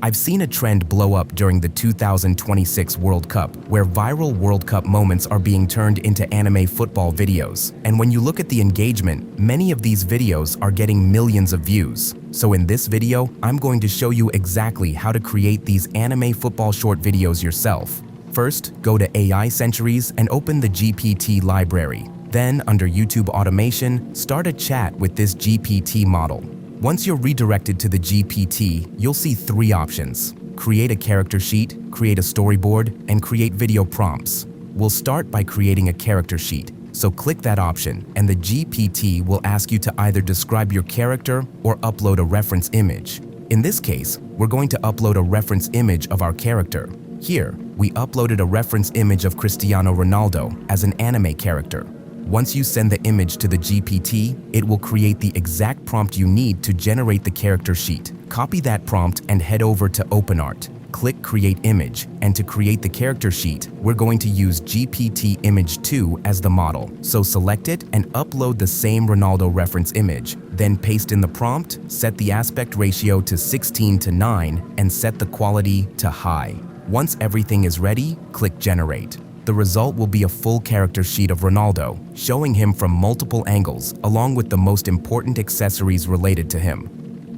I've seen a trend blow up during the 2026 World Cup, where viral World Cup moments are being turned into anime football videos. And when you look at the engagement, many of these videos are getting millions of views. So in this video, I'm going to show you exactly how to create these anime football short videos yourself. First, go to AI Centuries and open the GPT library. Then, under YouTube Automation, start a chat with this GPT model. Once you're redirected to the GPT, you'll see three options: create a character sheet, create a storyboard, and create video prompts. We'll start by creating a character sheet, so click that option, and the GPT will ask you to either describe your character or upload a reference image. In this case, we're going to upload a reference image of our character. Here, we uploaded a reference image of Cristiano Ronaldo as an anime character. Once you send the image to the GPT, it will create the exact prompt you need to generate the character sheet. Copy that prompt and head over to OpenArt. Click Create Image, and to create the character sheet, we're going to use GPT Image 2 as the model. So select it and upload the same Ronaldo reference image. Then paste in the prompt, set the aspect ratio to 16:9, and set the quality to high. Once everything is ready, click Generate. The result will be a full character sheet of Ronaldo, showing him from multiple angles, along with the most important accessories related to him.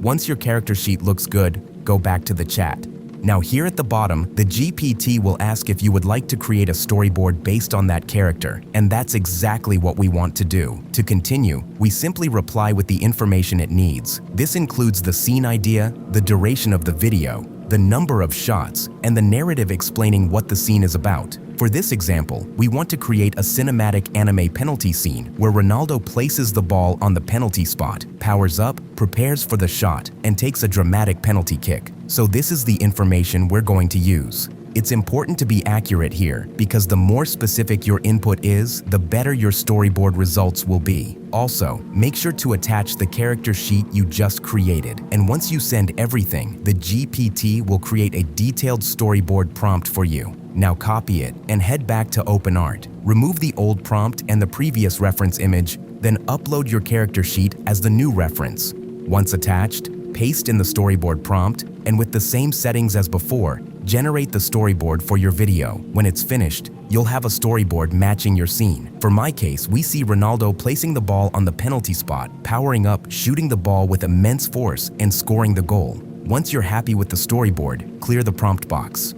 Once your character sheet looks good, go back to the chat. Now here at the bottom, the GPT will ask if you would like to create a storyboard based on that character, and that's exactly what we want to do. To continue, we simply reply with the information it needs. This includes the scene idea, the duration of the video, the number of shots, and the narrative explaining what the scene is about. For this example, we want to create a cinematic anime penalty scene where Ronaldo places the ball on the penalty spot, powers up, prepares for the shot, and takes a dramatic penalty kick. So this is the information we're going to use. It's important to be accurate here, because the more specific your input is, the better your storyboard results will be. Also, make sure to attach the character sheet you just created, and once you send everything, the GPT will create a detailed storyboard prompt for you. Now copy it and head back to OpenArt. Remove the old prompt and the previous reference image, then upload your character sheet as the new reference. Once attached, paste in the storyboard prompt, and with the same settings as before, generate the storyboard for your video. When it's finished, you'll have a storyboard matching your scene. For my case, we see Ronaldo placing the ball on the penalty spot, powering up, shooting the ball with immense force, and scoring the goal. Once you're happy with the storyboard, clear the prompt box.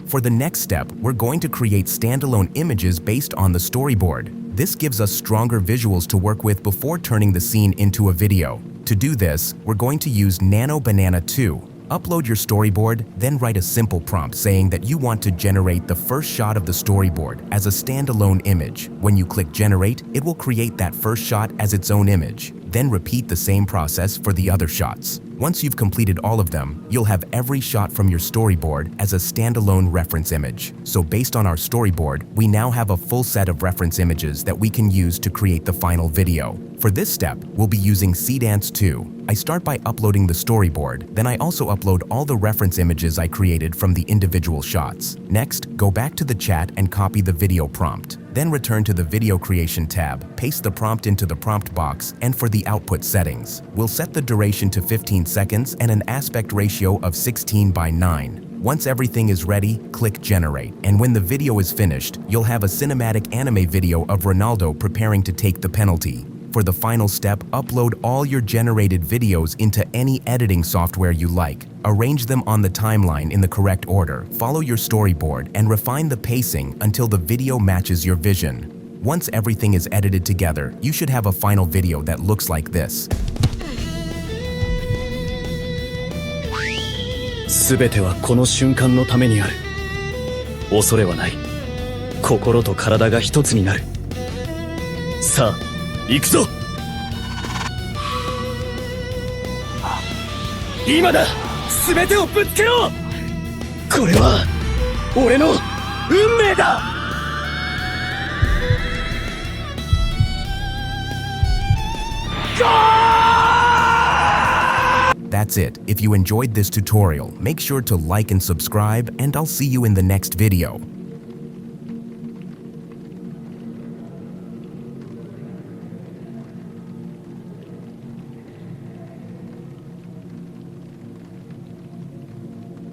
For the next step, we're going to create standalone images based on the storyboard. This gives us stronger visuals to work with before turning the scene into a video. To do this, we're going to use Nano Banana 2. Upload your storyboard, then write a simple prompt saying that you want to generate the first shot of the storyboard as a standalone image. When you click Generate, it will create that first shot as its own image. Then repeat the same process for the other shots. Once you've completed all of them, you'll have every shot from your storyboard as a standalone reference image. So based on our storyboard, we now have a full set of reference images that we can use to create the final video. For this step, we'll be using Seedance 2. I start by uploading the storyboard, then I also upload all the reference images I created from the individual shots. Next, go back to the chat and copy the video prompt. Then return to the Video Creation tab, paste the prompt into the prompt box, and for the output settings, we'll set the duration to 15 seconds and an aspect ratio of 16:9. Once everything is ready, click Generate, and when the video is finished, you'll have a cinematic anime video of Ronaldo preparing to take the penalty. For the final step, upload all your generated videos into any editing software you like. Arrange them on the timeline in the correct order, follow your storyboard, and refine the pacing until the video matches your vision. Once everything is edited together, you should have a final video that looks like this. すべてはこの瞬間のためにある。恐れはない。心と体が一つになる。さあ、行くぞ。今だ。すべてをぶつけろ。これは俺の運命だ。That's it. If you enjoyed this tutorial, make sure to like and subscribe, and I'll see you in the next video.